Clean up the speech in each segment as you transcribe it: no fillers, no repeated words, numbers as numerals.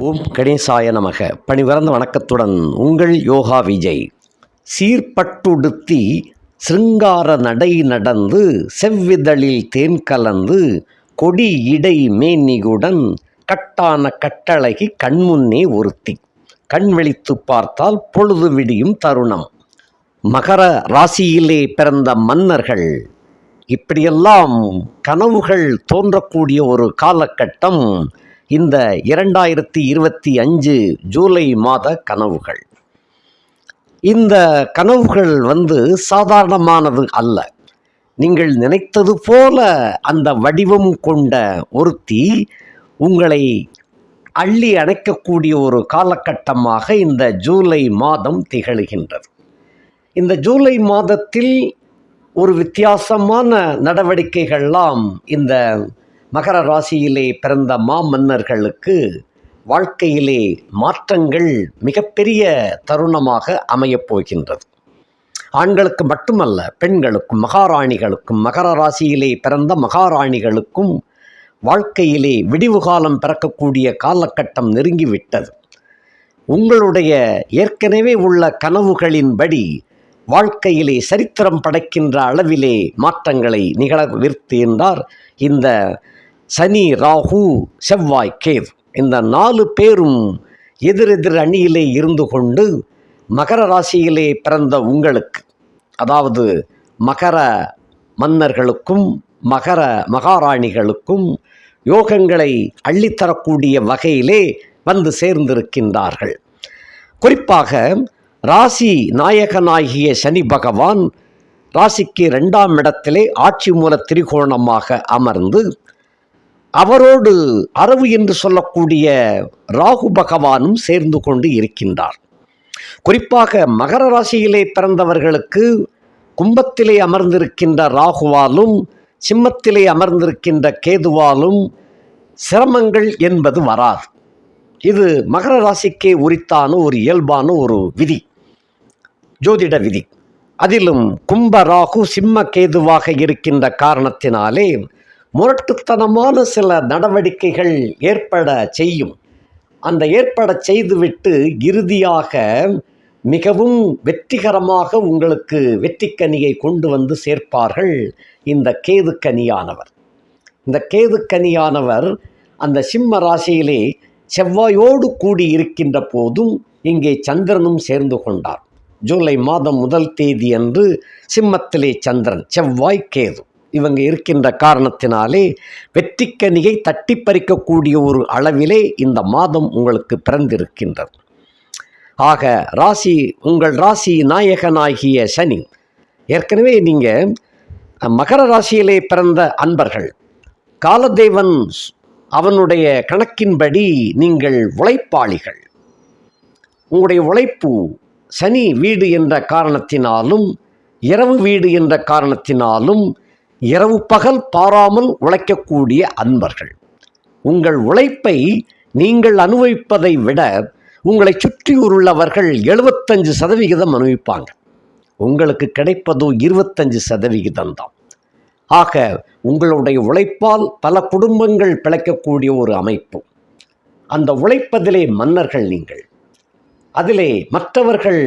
ஓம் கணேசாய நமக. பணிவறந்த வணக்கத்துடன் உங்கள் யோகா விஜய். சீர்பட்டுடுத்தி சிருங்கார நடை நடந்து செவ்விதழில் தேன் கலந்து கொடி இடை மேனிகுடன் கட்டான கட்டழகி கண்முன்னே ஒருத்தி கண் விழித்து பார்த்தால் பொழுது விடியும் தருணம். மகர ராசியிலே பிறந்த மன்னர்கள் இப்படியெல்லாம் கனவுகள் தோன்றக்கூடிய ஒரு காலகட்டம் இந்த 2025 ஜூலை மாத கனவுகள். இந்த கனவுகள் சாதாரணமானது அல்ல. நீங்கள் நினைத்தது போல அந்த வடிவம் கொண்ட ஒருத்தி உங்களை அள்ளி அணைக்கக்கூடிய ஒரு காலகட்டமாக இந்த ஜூலை மாதம் திகழ்கின்றது. இந்த ஜூலை மாதத்தில் ஒரு வித்தியாசமான நடவடிக்கைகள்லாம் இந்த மகர ராசியிலே பிறந்த மாமன்னர்களுக்கு வாழ்க்கையிலே மாற்றங்கள் மிகப்பெரிய தருணமாக அமையப் போகின்றது. ஆண்களுக்கு மட்டுமல்ல, பெண்களுக்கும் மகாராணிகளுக்கும் மகர ராசியிலே பிறந்த மகாராணிகளுக்கும் வாழ்க்கையிலே விடிவு காலம் பிறக்கக்கூடிய காலகட்டம் நெருங்கிவிட்டது. உங்களுடைய ஏற்கனவே உள்ள கனவுகளின்படி வாழ்க்கையிலே சரித்திரம் படைக்கின்ற அளவிலே மாற்றங்களை நிகழவிருக்கின்றார் இந்த சனி, ராகு, செவ்வாய், கேது இந்த 4 பேரும் எதிரெதிர் அணியிலே இருந்து கொண்டு மகர ராசியிலே பிறந்த உங்களுக்கு, அதாவது மகர மன்னர்களுக்கும் மகர மகாராணிகளுக்கும் யோகங்களை அள்ளித்தரக்கூடிய வகையிலே வந்து சேர்ந்திருக்கின்றார்கள். குறிப்பாக ராசி நாயகனாகிய சனி பகவான் ராசிக்கு 2ஆம் இடத்திலே ஆட்சி மூல திரிகோணமாக அமர்ந்து அவரோடு அரவு என்று சொல்லக்கூடிய ராகு பகவானும் சேர்ந்து கொண்டு இருக்கின்றார். குறிப்பாக மகர ராசியிலே பிறந்தவர்களுக்கு கும்பத்திலே அமர்ந்திருக்கின்ற ராகுவாலும் சிம்மத்திலே அமர்ந்திருக்கின்ற கேதுவாலும் சிரமங்கள் என்பது வராது. இது மகர ராசிக்கே உரித்தான ஒரு இயல்பான ஒரு விதி, ஜோதிட விதி. அதிலும் கும்ப ராகு சிம்ம கேதுவாக இருக்கின்ற காரணத்தினாலே முரட்டுத்தனமான சில நடவடிக்கைகள் ஏற்பட செய்யும். அந்த ஏற்பட செய்துவிட்டு இறுதியாக மிகவும் வெற்றிகரமாக உங்களுக்கு வெற்றிக்கனியை கொண்டு வந்து சேர்ப்பார்கள் இந்த கேதுக்கனியானவர். இந்த கேதுக்கனியானவர் அந்த சிம்ம ராசியிலே செவ்வாயோடு கூடி இருக்கின்ற போதும் இங்கே சந்திரனும் சேர்ந்து கொண்டார். ஜூலை மாதம் 1 தேதி அன்று சிம்மத்திலே சந்திரன், செவ்வாய், கேது இவங்க இருக்கின்ற காரணத்தினாலே வெற்றிக்கனியை தட்டி பறிக்கக்கூடிய ஒரு அளவிலே இந்த மாதம் உங்களுக்கு பிறந்திருக்கின்றது. ஆக உங்கள் ராசி நாயகனாகிய சனி, ஏற்கனவே நீங்கள் மகர ராசியிலே பிறந்த அன்பர்கள், காலதேவன் அவனுடைய கணக்கின்படி நீங்கள் உழைப்பாளிகள். உங்களுடைய உழைப்பு சனி வீடு என்ற காரணத்தினாலும் இரவு வீடு என்ற காரணத்தினாலும் இரவு பகல் பாராமல் உழைக்கக்கூடிய அன்பர்கள். உங்கள் உழைப்பை நீங்கள் அனுபவிப்பதை விட உங்களை சுற்றியுள்ளவர்கள் 75% அனுபவிப்பாங்க. உங்களுக்கு கிடைப்பதோ 25% தான். ஆக உங்களுடைய உழைப்பால் பல குடும்பங்கள் பிழைக்கக்கூடிய ஒரு அமைப்பு. அந்த உழைப்பதிலே மன்னர்கள் நீங்கள். அதிலே மற்றவர்கள்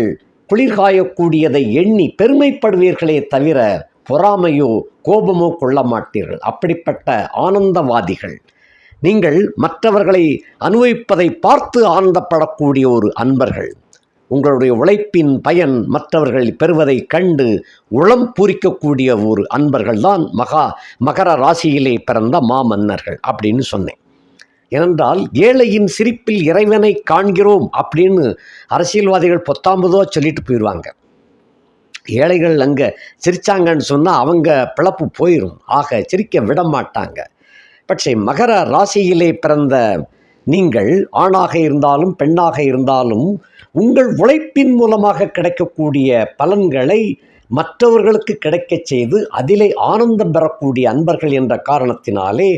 குளிர்காயக்கூடியதை எண்ணி பெருமைப்படுவீர்களே தவிர பொறாமையோ கோபமோ கொள்ள மாட்டீர்கள். அப்படிப்பட்ட ஆனந்தவாதிகள் நீங்கள். மற்றவர்களை அனுபவிப்பதை பார்த்து ஆனந்தப்படக்கூடிய ஒரு அன்பர்கள். உங்களுடைய உழைப்பின் பயன் மற்றவர்கள் பெறுவதை கண்டு உளம் பூரிக்கக்கூடிய ஒரு அன்பர்கள்தான் மகர ராசியிலே பிறந்த மாமன்னர்கள் அப்படின்னு சொன்னேன். ஏனென்றால் ஏழையின் சிரிப்பில் இறைவனை காண்கிறோம் அப்படின்னு அரசியல்வாதிகள் பொத்தாம்பதோ சொல்லிட்டு போயிடுவாங்க. ஏழைகள் அங்கே சிரித்தாங்கன்னு சொன்னால் அவங்க பிளப்பு போயிடும். ஆக சிரிக்க விட மாட்டாங்க. பட்சே மகர ராசியிலே பிறந்த நீங்கள் ஆணாக இருந்தாலும் பெண்ணாக இருந்தாலும் உங்கள் உழைப்பின் மூலமாக கிடைக்கக்கூடிய பலன்களை மற்றவர்களுக்கு கிடைக்கச் செய்து அதிலே ஆனந்தம் பெறக்கூடிய அன்பர்கள் என்ற காரணத்தினாலே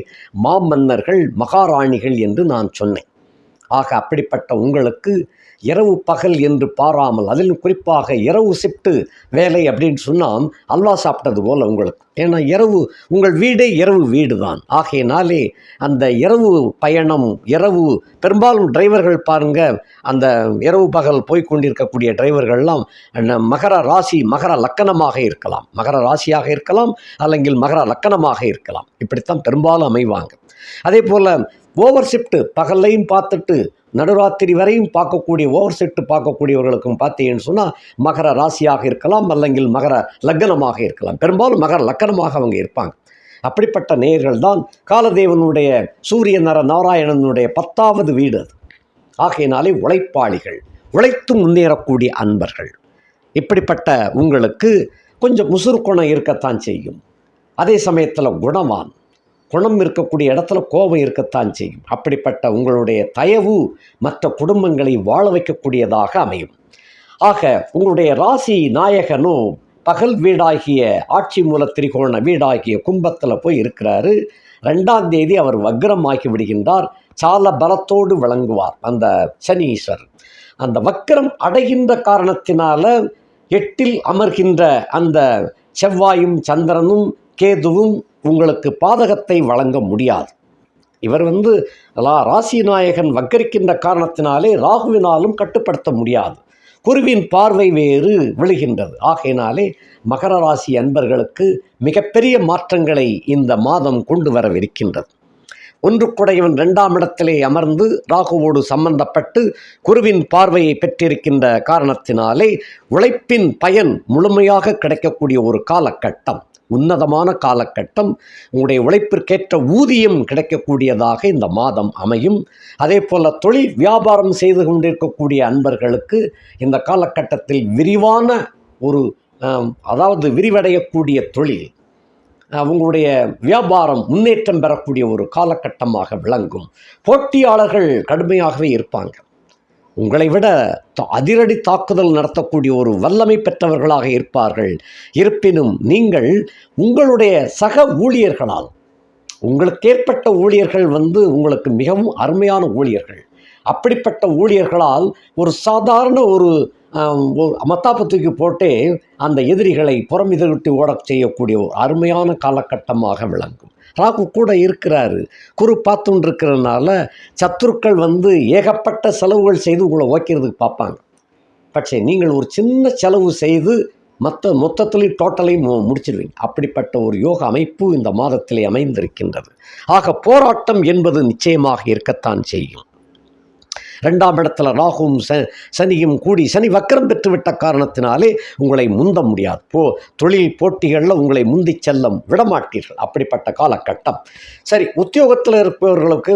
மாமன்னர்கள் மகாராணிகள் என்று நான் சொன்னேன். ஆக அப்படிப்பட்ட உங்களுக்கு இரவு பகல் என்று பாராமல், அதிலும் குறிப்பாக இரவு ஷிஃப்ட்டு வேலை அப்படின்னு சொன்னால் அல்வா சாப்பிட்டது போல் உங்களுக்கு. ஏன்னா இரவு உங்கள் வீடே இரவு வீடு தான். ஆகையினாலே அந்த இரவு பயணம், இரவு பெரும்பாலும் டிரைவர்கள் பாருங்கள், அந்த இரவு பகல் போய்கொண்டிருக்கக்கூடிய டிரைவர்கள்லாம் மகர ராசி மகர லக்கணமாக இருக்கலாம், மகர ராசியாக இருக்கலாம், அல்லங்கில் மகர லக்கணமாக இருக்கலாம். இப்படித்தான் பெரும்பாலும் அமைவாங்க. அதே போல் ஓவர் ஷிஃப்ட்டு பகல்லையும் பார்த்துட்டு நடுராத்திரி வரையும் பார்க்கக்கூடிய ஓவர் ஷிஃப்ட்டு பார்க்கக்கூடியவர்களுக்கும் பார்த்தீங்கன்னு சொன்னால் மகர ராசியாக இருக்கலாம், அல்லங்கில் மகர லக்கணமாக இருக்கலாம். பெரும்பாலும் மகர லக்கணமாக அவங்க இருப்பாங்க. அப்படிப்பட்ட நேயர்கள் தான் காலதேவனுடைய சூரிய நாராயணனுடைய 10வது வீடு அது. ஆகையினாலே உழைப்பாளிகள், உழைத்து முன்னேறக்கூடிய அன்பர்கள். இப்படிப்பட்ட உங்களுக்கு கொஞ்சம் முசுறுக்குணம் இருக்கத்தான் செய்யும். அதே சமயத்தில் குணம் இருக்கக்கூடிய இடத்துல கோபம் இருக்கத்தான் செய்யும். அப்படிப்பட்ட உங்களுடைய தயவு மற்ற குடும்பங்களை வாழ வைக்கக்கூடியதாக அமையும். ஆக உங்களுடைய ராசி நாயகனும் பகல் வீடாகிய ஆட்சி மூல திரிகோண வீடாகிய கும்பத்தில் போய் இருக்கிறாரு. 2ஆம் தேதி அவர் வக்ரமாகி விடுகின்றார். சால பலத்தோடு விளங்குவார் அந்த சனீஸ்வரர். அந்த வக்ரம் அடைகின்ற காரணத்தினால 8ல் அமர்கின்ற அந்த செவ்வாயும் சந்திரனும் கேதுவும் உங்களுக்கு பாதகத்தை வழங்க முடியாது. இவர் ராசி நாயகன் வக்கரிக்கின்ற காரணத்தினாலே ராகுவினாலும் கட்டுப்படுத்த முடியாது. குருவின் பார்வை வேறு விழுகின்றது. ஆகையினாலே மகர ராசி அன்பர்களுக்கு மிகப்பெரிய மாற்றங்களை இந்த மாதம் கொண்டு வரவிருக்கின்றது. ஒன்றுக்குடையவன் 2ஆம் இடத்திலே அமர்ந்து ராகுவோடு சம்பந்தப்பட்டு குருவின் பார்வையை பெற்றிருக்கின்ற காரணத்தினாலே உழைப்பின் பயன் முழுமையாக கிடைக்கக்கூடிய ஒரு காலகட்டம், உன்னதமான காலகட்டம். உங்களுடைய உழைப்பிற்கேற்ற ஊதியம் கிடைக்கக்கூடியதாக இந்த மாதம் அமையும். அதே போல் தொழில் வியாபாரம் செய்து கொண்டிருக்கக்கூடிய அன்பர்களுக்கு இந்த காலகட்டத்தில் விரிவான ஒரு விரிவடையக்கூடிய தொழில், உங்களுடைய வியாபாரம் முன்னேற்றம் பெறக்கூடிய ஒரு காலகட்டமாக விளங்கும். போட்டியாளர்கள் கடுமையாகவே இருப்பாங்க. உங்களை விட அதிரடி தாக்குதல் நடத்தக்கூடிய ஒரு வல்லமை பெற்றவர்களாக இருப்பார்கள். இருப்பினும் நீங்கள் உங்களுடைய சக ஊழியர்களால், உங்களுக்கு ஏற்பட்ட ஊழியர்கள் உங்களுக்கு மிகவும் அருமையான ஊழியர்கள். அப்படிப்பட்ட ஊழியர்களால் ஒரு சாதாரண ஒரு மத்தாப்பு தூக்கி போட்டே அந்த எதிரிகளை புறமிதவிட்டு ஓடச் செய்யக்கூடிய ஒரு அருமையான காலகட்டமாக விளங்கும். ராகு கூட இருக்கிறாரு, குரு பார்த்துன்னு இருக்கிறதுனால சத்துருக்கள் ஏகப்பட்ட செலவுகள் செய்து உங்களை ஓக்கிறதுக்கு பார்ப்பாங்க. பட்சே நீங்கள் ஒரு சின்ன செலவு செய்து மொத்தத்திலையும் டோட்டலையும் முடிச்சிடுவீங்க. அப்படிப்பட்ட ஒரு யோக அமைப்பு இந்த மாதத்திலே அமைந்திருக்கின்றது. ஆக போராட்டம் என்பது நிச்சயமாக இருக்கத்தான் செய்யும். 2ஆம் இடத்துல ராகுவும் சனியும் கூடி, சனி வக்கரம் பெற்றுவிட்ட காரணத்தினாலே உங்களை முந்த முடியாது. தொழில் போட்டிகளில் உங்களை முந்தி செல்ல விடமாட்டீர்கள். அப்படிப்பட்ட காலகட்டம். சரி, உத்தியோகத்தில் இருப்பவர்களுக்கு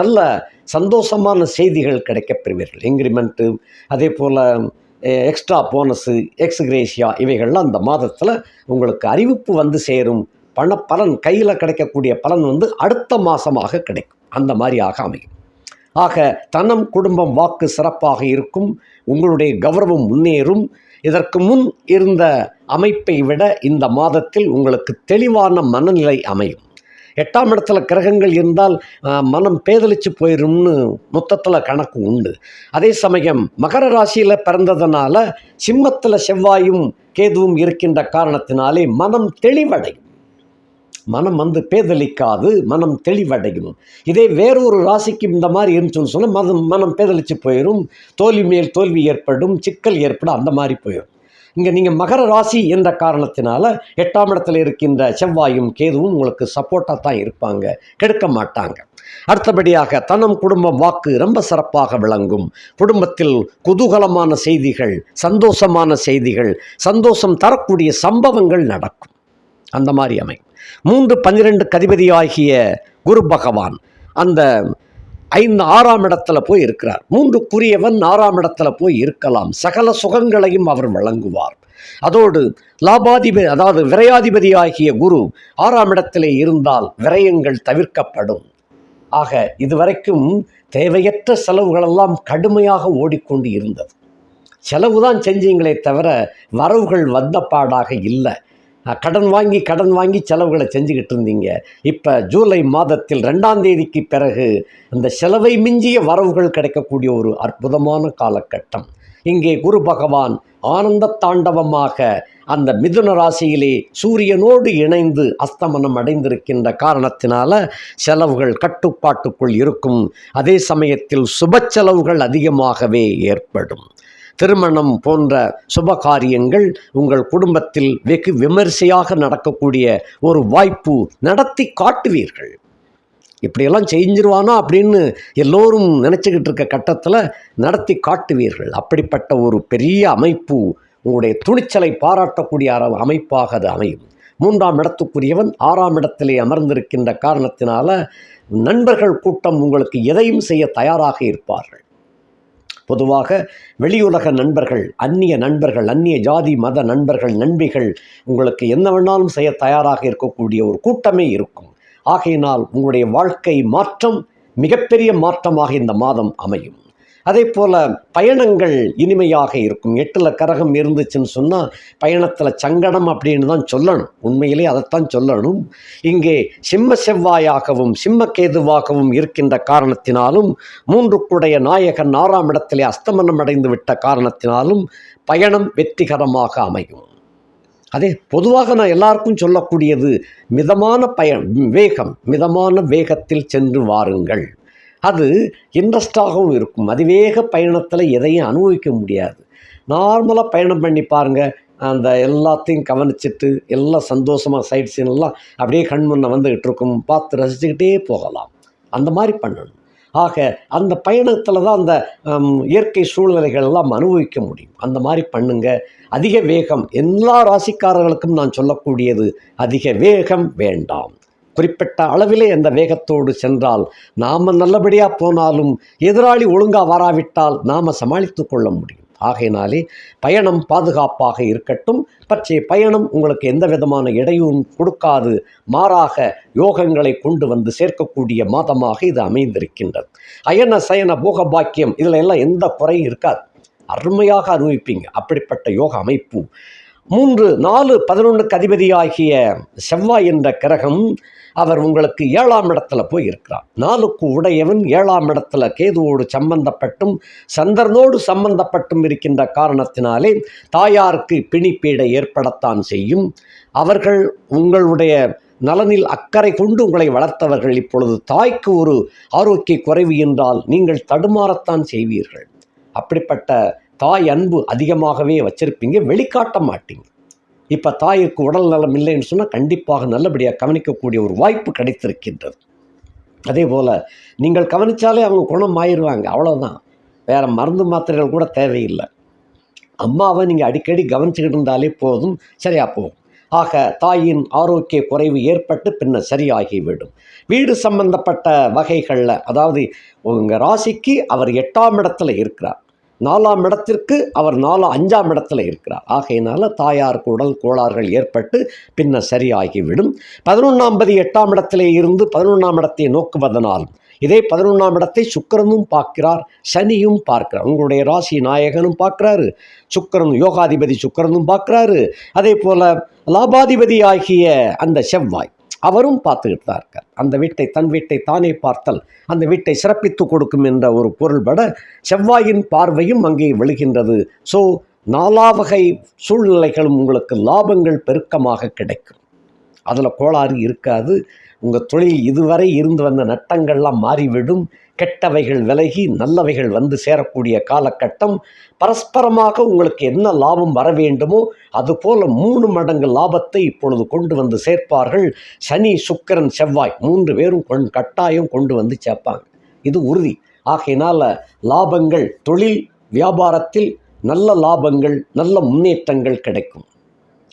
நல்ல சந்தோஷமான செய்திகள் கிடைக்கப் பெறுவீர்கள். இன்க்ரிமெண்ட்டு, அதே போல் எக்ஸ்ட்ரா போனஸு, எக்ஸ்கிரேஷியா, இவைகள்லாம் அந்த மாதத்தில் உங்களுக்கு அறிவிப்பு சேரும். பலன் கையில் கிடைக்கக்கூடிய பலன் அடுத்த மாதமாக கிடைக்கும். அந்த மாதிரியாக அமையும். ஆக தனம், குடும்பம், வாக்கு சிறப்பாக இருக்கும். உங்களுடைய கௌரவம் முன்னேறும். இதற்கு முன் இருந்த அமைப்பை விட இந்த மாதத்தில் உங்களுக்கு தெளிவான மனநிலை அமையும். 8ஆம் இடத்துல கிரகங்கள் இருந்தால் மனம் பேதலிச்சு போயிடும்னு மொத்தத்தில் கணக்கு உண்டு. அதே சமயம் மகர ராசியில் பிறந்ததுனால சிம்மத்தில் செவ்வாயும் கேதுவும் இருக்கின்ற காரணத்தினாலே மனம் தெளிவடையும். மனம் பேதலிக்காது, மனம் தெளிவடையும். இதே வேறொரு ராசிக்கு இந்த மாதிரி இருந்துச்சுன்னு சொன்னால் மனம் பேதலிச்சு போயிடும். தோல்வி மேல் தோல்வி ஏற்படும், சிக்கல் ஏற்படும், அந்த மாதிரி போயிடும். இங்கே நீங்கள் மகர ராசி என்ற காரணத்தினால 8ஆம் இடத்துல இருக்கின்ற செவ்வாயும் கேதுவும் உங்களுக்கு சப்போர்ட்டாக தான் இருப்பாங்க, கெடுக்க மாட்டாங்க. அடுத்தபடியாக தனம், குடும்பம், வாக்கு ரொம்ப சிறப்பாக விளங்கும். குடும்பத்தில் குதூகலமான செய்திகள், சந்தோஷமான செய்திகள், சந்தோஷம் தரக்கூடிய சம்பவங்கள் நடக்கும். அந்த மாதிரி அமையும். 3-12 அதிபதியாகிய குரு பகவான் அந்த 6ஆம் இடத்துல போய் இருக்கிறார். 3க்குரியவன் 6ஆம் இடத்துல போய் இருக்கலாம். சகல சுகங்களையும் அவர் வழங்குவார். அதோடு லாபாதிபதி விரையாதிபதியாகிய குரு 6ஆம் இடத்திலே இருந்தால் விரயங்கள் தவிர்க்கப்படும். ஆக இதுவரைக்கும் தேவையற்ற செலவுகளெல்லாம் கடுமையாக ஓடிக்கொண்டு இருந்தது. செலவு தான் செஞ்சீங்களே தவிர வரவுகள் வந்த பாடாக இல்லை. கடன் வாங்கி செலவுகளை செஞ்சுக்கிட்டு இருந்தீங்க. இப்போ ஜூலை மாதத்தில் 2ஆம் தேதிக்கு பிறகு அந்த செலவை மிஞ்சிய வரவுகள் கிடைக்கக்கூடிய ஒரு அற்புதமான காலகட்டம். இங்கே குரு பகவான் ஆனந்த தாண்டவமாக அந்த மிதுன ராசியிலே சூரியனோடு இணைந்து அஸ்தமனம் அடைந்திருக்கின்ற காரணத்தினால செலவுகள் கட்டுப்பாட்டுக்குள் இருக்கும். அதே சமயத்தில் சுப செலவுகள் அதிகமாகவே ஏற்படும். திருமணம் போன்ற சுபகாரியங்கள் உங்கள் குடும்பத்தில் வெகு விமரிசையாக நடக்கக்கூடிய ஒரு வாய்ப்பு, நடத்தி காட்டுவீர்கள். இப்படியெல்லாம் செஞ்சிருவானா அப்படின்னு எல்லோரும் நினச்சிக்கிட்டு இருக்க கட்டத்தில் நடத்தி காட்டுவீர்கள். அப்படிப்பட்ட ஒரு பெரிய அமைப்பு, உங்களுடைய துணிச்சலை பாராட்டக்கூடிய அமைப்பாக அது அமையும். 3ஆம் இடத்துக்குரியவன் 6ஆம் இடத்திலே அமர்ந்திருக்கின்ற காரணத்தினால நண்பர்கள் கூட்டம் உங்களுக்கு எதையும் செய்ய தயாராக இருப்பார்கள். பொதுவாக வெளியுலக நண்பர்கள், அந்நிய நண்பர்கள், அந்நிய ஜாதி மத நண்பர்கள், நண்பிகள் உங்களுக்கு என்ன வேணாலும் செய்ய தயாராக இருக்கக்கூடிய ஒரு கூட்டமே இருக்கும். ஆகையினால் உங்களுடைய வாழ்க்கை மாற்றம் மிகப்பெரிய மாற்றமாக இந்த மாதம் அமையும். அதே போல் பயணங்கள் இனிமையாக இருக்கும். 8ல் கரகம் இருந்துச்சுன்னு சொன்னால் பயணத்தில் சங்கடம் அப்படின்னு தான் சொல்லணும். உண்மையிலே அதைத்தான் சொல்லணும். இங்கே சிம்ம செவ்வாயாகவும் சிம்மக்கேதுவாகவும் இருக்கின்ற காரணத்தினாலும் 3 நாயகன் 6ஆம் இடத்திலே அஸ்தமனம் அடைந்து விட்ட காரணத்தினாலும் பயணம் வெற்றிகரமாக அமையும். அதே பொதுவாக நான் எல்லாருக்கும் சொல்லக்கூடியது மிதமான மிதமான வேகத்தில் சென்று வாருங்கள். அது இன்ட்ரெஸ்டாகவும் இருக்கும். அதிவேக பயணத்தில் எதையும் அனுபவிக்க முடியாது. நார்மலாக பயணம் பண்ணி பாருங்கள். அந்த எல்லாத்தையும் கவனிச்சுட்டு எல்லாம் சந்தோஷமாக சைட் சீனெல்லாம் அப்படியே கண்முன்ன வந்துக்கிட்டு இருக்கும். பார்த்து ரசிச்சுக்கிட்டே போகலாம். அந்த மாதிரி பண்ணணும். ஆக அந்த பயணத்தில் தான் அந்த இயற்கை சூழ்நிலைகள் எல்லாம் அனுபவிக்க முடியும். அந்த மாதிரி பண்ணுங்க. அதிக வேகம், எல்லா ராசிக்காரர்களுக்கும் நான் சொல்லக்கூடியது, அதிக வேகம் வேண்டாம். குறிப்பிட்ட அளவிலே அந்த வேகத்தோடு சென்றால் நாம் நல்லபடியாக போனாலும் எதிராளி ஒழுங்காக வராவிட்டால் நாம் சமாளித்து கொள்ள முடியும். ஆகையினாலே பயணம் பாதுகாப்பாக இருக்கட்டும். பற்றிய பயணம் உங்களுக்கு எந்த விதமான இடையூறும் கொடுக்காது. மாறாக யோகங்களை கொண்டு வந்து சேர்க்கக்கூடிய மாதமாக இது அமைந்திருக்கின்றது. அயன சயன போக பாக்கியம், இதில் எல்லாம் எந்த குறையும் இருக்காது. அருமையாக அனுபவிப்பீங்க. அப்படிப்பட்ட யோக அமைப்பு. 3, 4, 11க்கு அதிபதியாகிய செவ்வாய் என்ற கிரகம் அவர் உங்களுக்கு 7ஆம் இடத்துல போய் இருக்கிறார். 4க்கு உடையவன் 7ஆம் இடத்துல கேதுவோடு சம்பந்தப்பட்டும் சந்திரனோடு சம்பந்தப்பட்டும் இருக்கின்ற காரணத்தினாலே தாயாருக்கு பிணிப்பீடை ஏற்படத்தான் செய்யும். அவர்கள் உங்களுடைய நலனில் அக்கறை கொண்டு உங்களை வளர்த்தவர்கள். இப்பொழுது தாய்க்கு ஒரு ஆரோக்கிய குறைவு என்றால் நீங்கள் தடுமாறத்தான் செய்வீர்கள். அப்படிப்பட்ட தாய் அன்பு அதிகமாகவே வச்சிருப்பீங்க, வெளிக்காட்ட மாட்டீங்க. இப்போ தாய்க்கு உடல் நலம் இல்லைன்னு சொன்னால் கண்டிப்பாக நல்லபடியாக கவனிக்கக்கூடிய ஒரு வாய்ப்பு கிடைத்திருக்கின்றது. அதே போல் நீங்கள் கவனித்தாலே அவங்க குணம் ஆயிடுவாங்க. அவ்வளோதான். வேறு மருந்து மாத்திரைகள் கூட தேவையில்லை. அம்மாவை நீங்கள் அடிக்கடி கவனிச்சுக்கிட்டு இருந்தாலே போதும், சரியாக போகும். ஆக தாயின் ஆரோக்கிய குறைவு ஏற்பட்டு பின்னர் சரியாகிவிடும். வீடு சம்பந்தப்பட்ட வகைகளில், அதாவது உங்கள் ராசிக்கு அவர் 8ஆம் இடத்துல இருக்கிறார், 4ஆம் இடத்திற்கு அவர் 5ஆம் இடத்துல இருக்கிறார். ஆகையினால தாயாருக்கு உடல் கோளாறுகள் ஏற்பட்டு பின்னர் சரியாகிவிடும். 11ஆம் பதி 8ஆம் இடத்திலே இருந்து 11ஆம் இடத்தை நோக்குவதனால் இதே 11ஆம் இடத்தை சுக்கிரனும் பார்க்கிறார், சனியும் பார்க்கிறார். உங்களுடைய ராசி நாயகனும் பார்க்குறாரு, சுக்கிரன் யோகாதிபதி சுக்கிரனும் பார்க்குறாரு. அதே போல் லாபாதிபதி ஆகிய அந்த செவ்வாய் அவரும் பார்த்துக்கிட்டு தான் இருக்கார். அந்த வீட்டை, தன் வீட்டை தானே பார்த்தல் அந்த வீட்டை சிறப்பித்து கொடுக்கும் என்ற ஒரு பொருள்பட செவ்வாயின் பார்வையும் அங்கே விழுகின்றது. ஸோ 4 வகை சூழ்நிலைகளும் உங்களுக்கு லாபங்கள் பெருக்கமாக கிடைக்கும். அதில் கோளாறு இருக்காது. உங்கள் தொழில் இதுவரை இருந்து வந்த நட்டங்கள்லாம் மாறிவிடும். கெட்டவைகள் விலகி நல்லவைகள் வந்து சேரக்கூடிய காலகட்டம். பரஸ்பரமாக உங்களுக்கு என்ன லாபம் வர வேண்டுமோ அதுபோல் 3 மடங்கு லாபத்தை இப்பொழுது கொண்டு வந்து சேர்ப்பார்கள். சனி, சுக்கிரன், செவ்வாய் 3 பேரும் கட்டாயம் கொண்டு வந்து சேர்ப்பாங்க. இது உறுதி. ஆகையினால் லாபங்கள், தொழில் வியாபாரத்தில் நல்ல லாபங்கள், நல்ல முன்னேற்றங்கள் கிடைக்கும்.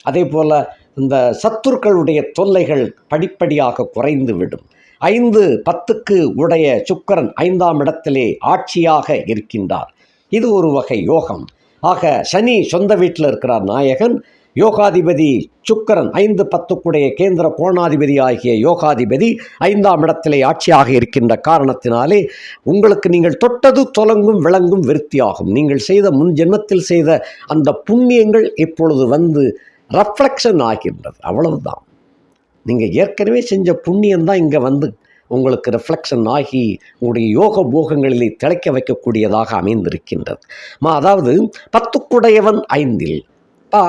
அதே போல் இந்த சத்துருக்களுடைய தொல்லைகள் படிப்படியாக குறைந்து விடும். 5, 10க்கு உடைய சுக்கிரன் 5ஆம் இடத்திலே ஆட்சியாக இருக்கின்றார். இது ஒரு வகை யோகம். ஆக சனி சொந்த வீட்டில் இருக்கிறார் நாயகன். யோகாதிபதி சுக்கிரன் 5, 10க்குடைய கேந்திர கோணாதிபதி ஆகிய யோகாதிபதி 5ஆம் இடத்திலே ஆட்சியாக இருக்கின்ற காரணத்தினாலே உங்களுக்கு நீங்கள் தொட்டது தொலங்கும், விளங்கும், விருத்தியாகும். நீங்கள் செய்த முன் ஜென்மத்தில் செய்த அந்த புண்ணியங்கள் இப்பொழுது வந்து ரெஃப்ளெக்ஷன் ஆகின்றது. அவ்வளவுதான். நீங்கள் ஏற்கனவே செஞ்ச புண்ணியம்தான் இங்கே வந்து உங்களுக்கு ரிஃப்ளெக்ஷன் ஆகி உங்களுடைய யோக போகங்களிலே திளைக்க வைக்கக்கூடியதாக அமைந்திருக்கின்றது. அதாவது 10 5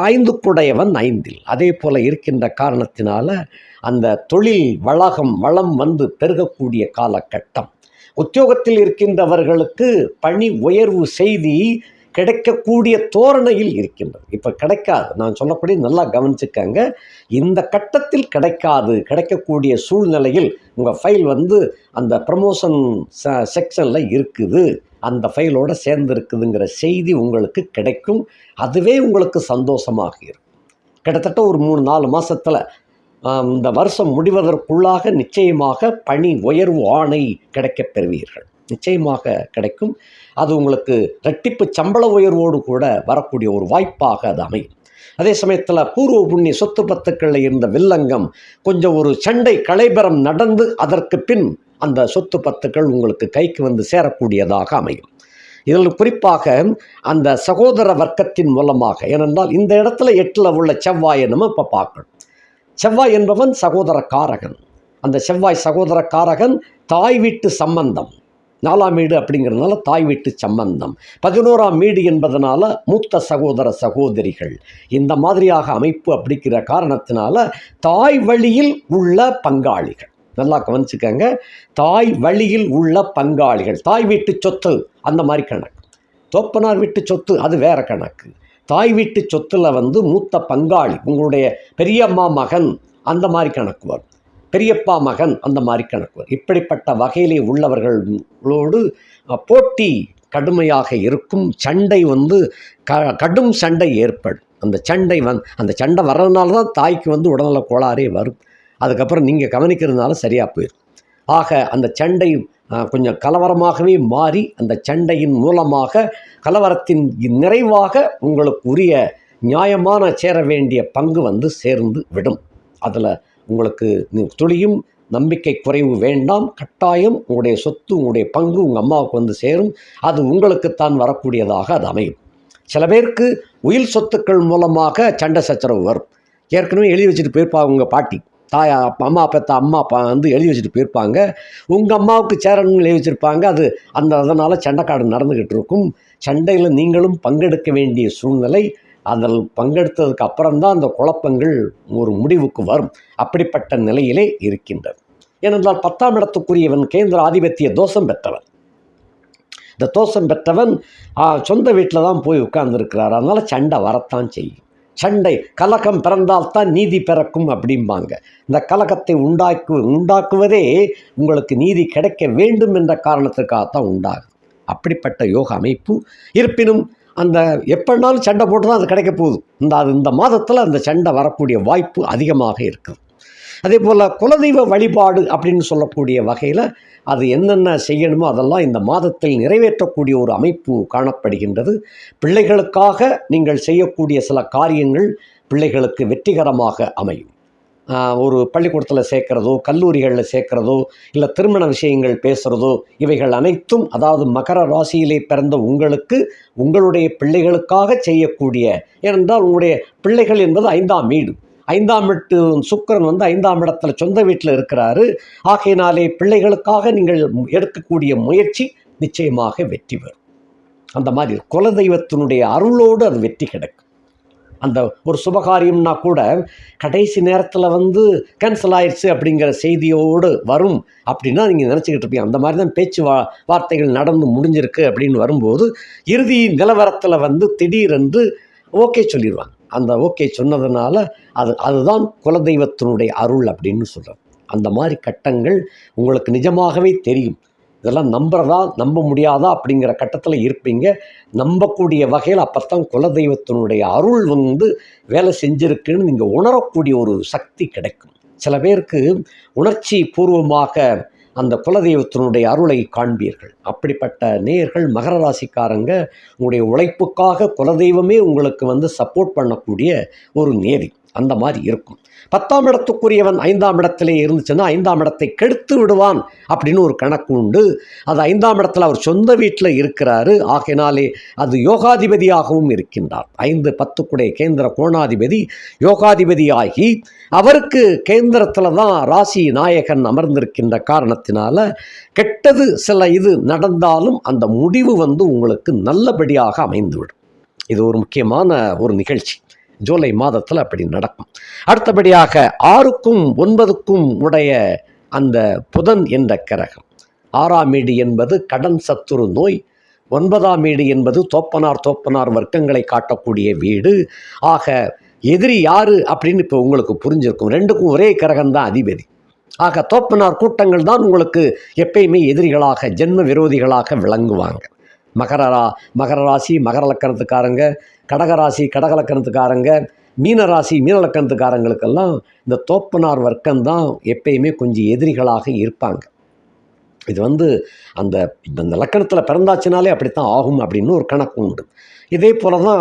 5 5 அதே போல் இருக்கின்ற காரணத்தினால அந்த தொழில் வளம் வந்து பெருகக்கூடிய காலகட்டம். உத்தியோகத்தில் இருக்கின்றவர்களுக்கு பணி உயர்வு செய்தி கிடைக்கக்கூடிய தோரணையில் இருக்கின்றது. இப்போ கிடைக்காது, நான் சொல்லப்படி நல்லா கவனிச்சுக்கங்க. இந்த கட்டத்தில் கிடைக்காது, கிடைக்கக்கூடிய சூழ்நிலையில் உங்கள் ஃபைல் வந்து அந்த ப்ரமோஷன் செக்ஷனில் இருக்குது, அந்த ஃபைலோடு சேர்ந்துருக்குதுங்கிற செய்தி உங்களுக்கு கிடைக்கும். அதுவே உங்களுக்கு சந்தோஷமாக இருக்கும். கிட்டத்தட்ட ஒரு 3-4 மாதத்தில் இந்த வருஷம் முடிவதற்குள்ளாக நிச்சயமாக பணி உயர்வு ஆணை கிடைக்கப் பெறுவீர்கள். நிச்சயமாக கிடைக்கும். அது உங்களுக்கு இரட்டிப்பு சம்பள உயர்வோடு கூட வரக்கூடிய ஒரு வாய்ப்பாக அது அமையும். அதே சமயத்தில் பூர்வ புண்ணிய சொத்து பத்துக்களில் இருந்த வில்லங்கம் கொஞ்சம் ஒரு சண்டை கலைபரம் நடந்து அதற்கு பின் அந்த சொத்து பத்துக்கள் உங்களுக்கு கைக்கு வந்து சேரக்கூடியதாக அமையும். இதில் குறிப்பாக அந்த சகோதர வர்க்கத்தின் மூலமாக, ஏனென்றால் இந்த இடத்துல 8ல் உள்ள செவ்வாயை நம்ம இப்போ பார்க்கணும். செவ்வாய் என்பவன் சகோதர காரகன். அந்த செவ்வாய் சகோதர காரகன் தாய் வீட்டு சம்பந்தம். 4ஆம் வீடு அப்படிங்கிறதுனால தாய் வீட்டு சம்பந்தம். 11ஆம் வீடு என்பதனால மூத்த சகோதர சகோதரிகள். இந்த மாதிரியாக அமைப்பு அப்படிங்கிற காரணத்தினால தாய் வழியில் உள்ள பங்காளிகள், நல்லா கவனிச்சுக்கங்க, தாய் வழியில் உள்ள பங்காளிகள், தாய் வீட்டு சொத்து அந்த மாதிரி கணக்கு. தோப்பனார் வீட்டு சொத்து அது வேற கணக்கு. தாய் வீட்டு சொத்தில் வந்து மூத்த பங்காளி, உங்களுடைய பெரியம்மா மகன் அந்த மாதிரி கணக்கு வரும், பெரியப்பா மகன் அந்த மாதிரி கணக்கு வரும். இப்படிப்பட்ட வகையிலே உள்ளவர்களோடு போட்டி கடுமையாக இருக்கும். சண்டை வந்து கடும் சண்டை ஏற்படும். அந்த சண்டை வர்றதுனால தான் தாய்க்கு வந்து உடல்நல கோளாறே வரும். அதுக்கப்புறம் நீங்கள் கவனிக்கிறதுனால சரியாக போயிடும். ஆக அந்த சண்டை கொஞ்சம் கலவரமாகவே மாறி அந்த சண்டையின் மூலமாக கலவரத்தின் நிறைவாக உங்களுக்கு உரிய நியாயமான சேர வேண்டிய பங்கு வந்து சேர்ந்து விடும். அதில் உங்களுக்கு துளியும் நம்பிக்கை குறைவு வேண்டாம். கட்டாயம் உங்களுடைய சொத்து, உங்களுடைய பங்கு உங்கள் அம்மாவுக்கு வந்து சேரும். அது உங்களுக்குத்தான் வரக்கூடியதாக அது அமையும். சில பேருக்கு உயில் சொத்துக்கள் மூலமாக சண்டை சச்சரவு வரும். ஏற்கனவே எழுதி வச்சுட்டு போயிருப்பாங்க உங்கள் பாட்டி, தாய் அம்மா பெற்ற அம்மா வந்து எழுதி வச்சுட்டு போயிருப்பாங்க. உங்கள் அம்மாவுக்கு சேரணும்னு எழுதி வச்சுருப்பாங்க. அதனால் சண்டைக்காடு நடந்துக்கிட்டு இருக்கும். சண்டையில் நீங்களும் பங்கெடுக்க வேண்டிய சூழ்நிலை. அதில் பங்கெடுத்ததுக்கு அப்புறம்தான் அந்த குழப்பங்கள் ஒரு முடிவுக்கு வரும். அப்படிப்பட்ட நிலையிலே இருக்கின்றது. ஏனென்றால் 10ஆம் இடத்துக்குரியவன் கேந்திர ஆதிபத்திய தோஷம் பெற்றவன். இந்த தோஷம் பெற்றவன் சொந்த வீட்டில் தான் போய் உட்கார்ந்துருக்கிறார். அதனால் சண்டை வரத்தான் செய்யும். சண்டை கலகம் பிறந்தால்தான் நீதி பிறக்கும் அப்படிம்பாங்க. இந்த கலகத்தை உண்டாக்குவதே உங்களுக்கு நீதி கிடைக்க வேண்டும் என்ற காரணத்துக்காகத்தான் உண்டாகும். அப்படிப்பட்ட யோக அமைப்பு இருப்பினும் அந்த எப்படினாலும் சண்டை போட்டு தான் அது கிடைக்க போகுது. இந்த மாதத்தில் அந்த சண்டை வரக்கூடிய வாய்ப்பு அதிகமாக இருக்குது. அதே போல் குலதெய்வ வழிபாடு அப்படின்னு சொல்லக்கூடிய வகையில் அது என்னென்ன செய்யணுமோ அதெல்லாம் இந்த மாதத்தில் நிறைவேற்றக்கூடிய ஒரு அமைப்பு காணப்படுகின்றது. பிள்ளைகளுக்காக நீங்கள் செய்யக்கூடிய சில காரியங்கள் பிள்ளைகளுக்கு வெற்றிகரமாக அமையும். ஒரு பள்ளிக்கூடத்தில் சேர்க்கிறதோ, கல்லூரிகளில் சேர்க்கிறதோ, இல்லை திருமண விஷயங்கள் பேசுகிறதோ, இவைகள் அனைத்தும் அதாவது மகர ராசியிலே பிறந்த உங்களுக்கு உங்களுடைய பிள்ளைகளுக்காக செய்யக்கூடிய, ஏனென்றால் உங்களுடைய பிள்ளைகள் என்பது 5ஆம் வீடு. 5ஆம் வீட்டு சுக்கிரன் வந்து 5ஆம் இடத்துல சொந்த வீட்டில் இருக்கிறாரு. ஆகையினாலே பிள்ளைகளுக்காக நீங்கள் எடுக்கக்கூடிய முயற்சி நிச்சயமாக வெற்றி பெறும். அந்த மாதிரி குலதெய்வத்தினுடைய அருளோடு அது வெற்றி கிடைக்கும். அந்த ஒரு சுபகாரியம்னா கூட கடைசி நேரத்தில் வந்து கேன்சல் ஆயிடுச்சு அப்படிங்கிற செய்தியோடு வரும் அப்படின்னா நீங்கள் நினச்சிக்கிட்டு இருப்பீங்க. அந்த மாதிரி தான் பேச்சு வார்த்தைகள் நடந்து முடிஞ்சிருக்கு அப்படின்னு வரும்போது இறுதி நிலவரத்தில் வந்து திடீரென்று ஓகே சொல்லிடுவாங்க. அந்த ஓகே சொன்னதுனால அதுதான் குலதெய்வத்தினுடைய அருள் அப்படின்னு சொல்கிறோம். அந்த மாதிரி கட்டங்கள் உங்களுக்கு நிஜமாகவே தெரியும். இதெல்லாம் நம்புறதா நம்ப முடியாதா அப்படிங்கிற கட்டத்தில் இருப்பீங்க. நம்பக்கூடிய வகையில் அப்போத்தான் குலதெய்வத்தினுடைய அருள் வந்து வேலை செஞ்சுருக்குன்னு நீங்கள் உணரக்கூடிய ஒரு சக்தி கிடைக்கும். சில பேருக்கு உணர்ச்சி பூர்வமாக அந்த குலதெய்வத்தினுடைய அருளை காண்பீர்கள். அப்படிப்பட்ட நேயர்கள் மகர ராசிக்காரங்க, உங்களுடைய உழைப்புக்காக குலதெய்வமே உங்களுக்கு வந்து சப்போர்ட் பண்ணக்கூடிய ஒரு நேதி. அந்த மாதிரி இருக்கும். 10ஆம் இடத்துக்குரியவன் 5ஆம் இடத்திலே இருந்துச்சுன்னா 5ஆம் இடத்தை கெடுத்து விடுவான் அப்படின்னு ஒரு கணக்கு உண்டு. அது 5ஆம் இடத்துல அவர் சொந்த வீட்டில் இருக்கிறாரு. ஆகையினாலே அது யோகாதிபதியாகவும் இருக்கின்றார். 5 10 கேந்திர கோணாதிபதி யோகாதிபதியாகி அவருக்கு கேந்திரத்தில் தான் ராசி நாயகன் அமர்ந்திருக்கின்ற காரணத்தினால கெட்டது சில இது நடந்தாலும் அந்த முடிவு உங்களுக்கு நல்லபடியாக அமைந்துவிடும். இது ஒரு முக்கியமான ஒரு நிகழ்ச்சி. ஜூலை மாதத்தில் அப்படி நடக்கும். அடுத்தபடியாக 6க்கும் 9க்கும் உடைய அந்த புதன் என்ற கிரகம், 6ஆம் வீடு என்பது கடன் சத்துரு நோய், 9ஆம் வீடு என்பது தோப்பனார் வர்க்கங்களை காட்டக்கூடிய வீடு. ஆக எதிரி யாரு அப்படின்னு இப்போ உங்களுக்கு புரிஞ்சிருக்கும். 2க்கும் ஒரே கிரகம்தான் அதிபதி. ஆக தோப்பனார் கூட்டங்கள் தான் உங்களுக்கு எப்பயுமே எதிரிகளாக ஜென்ம விரோதிகளாக விளங்குவாங்க. மகர ராசி மகர லக்கணத்துக்காரங்க, கடகராசி கடகலக்கணத்துக்காரங்க, மீனராசி மீனலக்கணத்துக்காரங்களுக்கெல்லாம் இந்த தோப்பனார் வர்க்கம்தான் எப்பயுமே கொஞ்சம் எதிரிகளாக இருப்பாங்க. இது அந்த லக்கணத்தில் பிறந்தாச்சுனாலே அப்படித்தான் ஆகும் அப்படின்னு ஒரு கணக்கு உண்டு. இதே போல தான்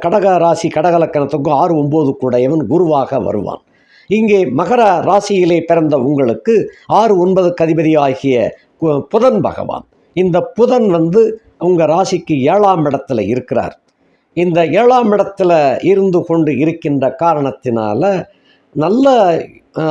கடக ராசி கடகலக்கணத்துக்கும் 6 9 கூடையவன் குருவாக வருவான். இங்கே மகர ராசியிலே பிறந்த உங்களுக்கு 6 9க்கு அதிபதி ஆகிய புதன் பகவான். இந்த புதன் உங்கள் ராசிக்கு 7ஆம் இடத்துல இருக்கிறார். இந்த 7ஆம் இடத்துல இருந்து கொண்டு இருக்கின்ற காரணத்தினால நல்ல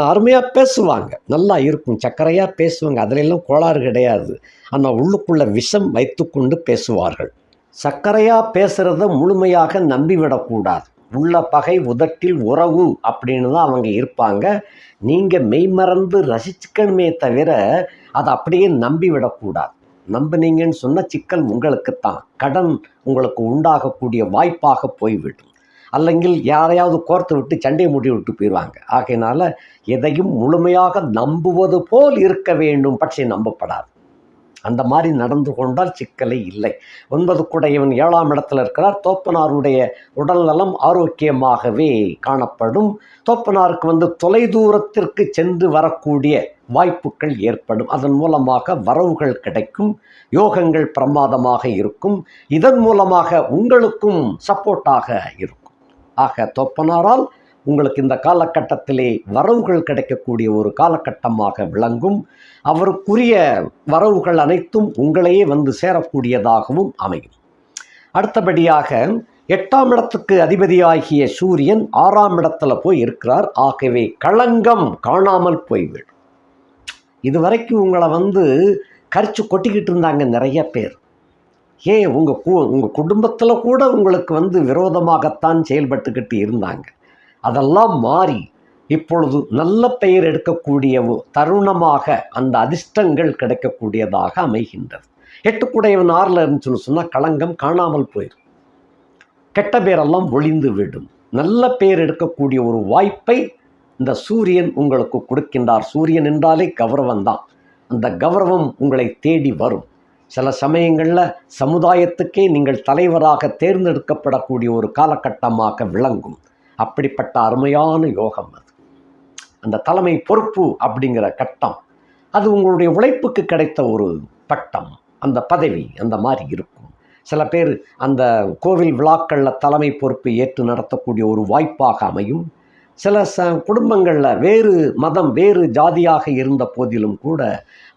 அருமையாக பேசுவாங்க, நல்லா இருக்கும், சர்க்கரையாக பேசுவாங்க, அதிலெல்லாம் கோளாறு கிடையாது. ஆனால் உள்ளுக்குள்ள விஷம் வைத்து கொண்டு பேசுவார்கள். சர்க்கரையாக பேசுகிறத முழுமையாக நம்பிவிடக்கூடாது. உள்ள பகை உதட்டில் உறவு அப்படின்னு தான் அவங்க இருப்பாங்க. நீங்கள் மெய்மறந்து ரசிச்சுக்கணுமே தவிர அதை அப்படியே நம்பிவிடக்கூடாது. நம்பினீங்கன்னு சொன்ன சிக்கல் உங்களுக்குத்தான், கடன் உங்களுக்கு உண்டாகக்கூடிய வாய்ப்பாக போய்விடும். அல்லங்கில் யாரையாவது கோர்த்து விட்டு சண்டையை மூட்டி விட்டு போயிடுவாங்க. ஆகையினால எதையும் முழுமையாக நம்புவது போல் இருக்க வேண்டும், பட்சே நம்பப்படாது. அந்த மாதிரி நடந்து கொண்டால் சிக்கலை இல்லை. 9 கூடையவன் 7ஆம் இடத்துல இருக்கிறார். தோப்பனாருடைய உடல்நலம் ஆரோக்கியமாகவே காணப்படும். தோப்பனாருக்கு தொலைதூரத்திற்கு சென்று வரக்கூடிய வாய்ப்புகள் ஏற்படும். அதன் மூலமாக வரவுகள் கிடைக்கும், யோகங்கள் பிரமாதமாக இருக்கும். இதன் மூலமாக உங்களுக்கும் சப்போர்ட்டாக இருக்கும். ஆக தோப்பனாரால் உங்களுக்கு இந்த காலகட்டத்திலே வரவுகள் கிடைக்கக்கூடிய ஒரு காலகட்டமாக விளங்கும். அவருக்குரிய வரவுகள் அனைத்தும் உங்களையே சேரக்கூடியதாகவும் அமையும். அடுத்தபடியாக 8ஆம் இடத்துக்கு அதிபதியாகிய சூரியன் 6ஆம் இடத்துல போய் இருக்கிறார். ஆகவே களங்கம் காணாமல் போய்விடும். இதுவரைக்கும் உங்களை கரிச்சு கொட்டிக்கிட்டு இருந்தாங்க நிறைய பேர். ஏன் உங்கள் குடும்பத்தில் கூட உங்களுக்கு விரோதமாகத்தான் செயல்பட்டுக்கிட்டு இருந்தாங்க. அதெல்லாம் மாறி இப்பொழுது நல்ல பெயர் எடுக்கக்கூடிய தருணமாக அந்த அதிர்ஷ்டங்கள் கிடைக்கக்கூடியதாக அமைகின்றது. 8 கூடையவன் 6ல் இருந்துச்சுன்னு சொன்னால் களங்கம் காணாமல் போயிடும், கெட்ட பேரெல்லாம் ஒளிந்து விடும். நல்ல பெயர் எடுக்கக்கூடிய ஒரு வாய்ப்பை இந்த சூரியன் உங்களுக்கு கொடுக்கின்றார். சூரியன் என்றாலே கௌரவம் தான். அந்த கௌரவம் உங்களை தேடி வரும். சில சமயங்களில் சமுதாயத்துக்கே நீங்கள் தலைவராக தேர்ந்தெடுக்கப்படக்கூடிய ஒரு காலகட்டமாக விளங்கும். அப்படிப்பட்ட அருமையான யோகம் அது. அந்த தலைமை பொறுப்பு அப்படிங்கிற கட்டம், அது உங்களுடைய உழைப்புக்கு கிடைத்த ஒரு பட்டம், அந்த பதவி அந்த மாதிரி இருக்கும். சில பேர் அந்த கோவில் விழாக்களில் தலைமை பொறுப்பை ஏற்று நடத்தக்கூடிய ஒரு வாய்ப்பாக அமையும். சில குடும்பங்களில் வேறு மதம் வேறு ஜாதியாக இருந்த போதிலும் கூட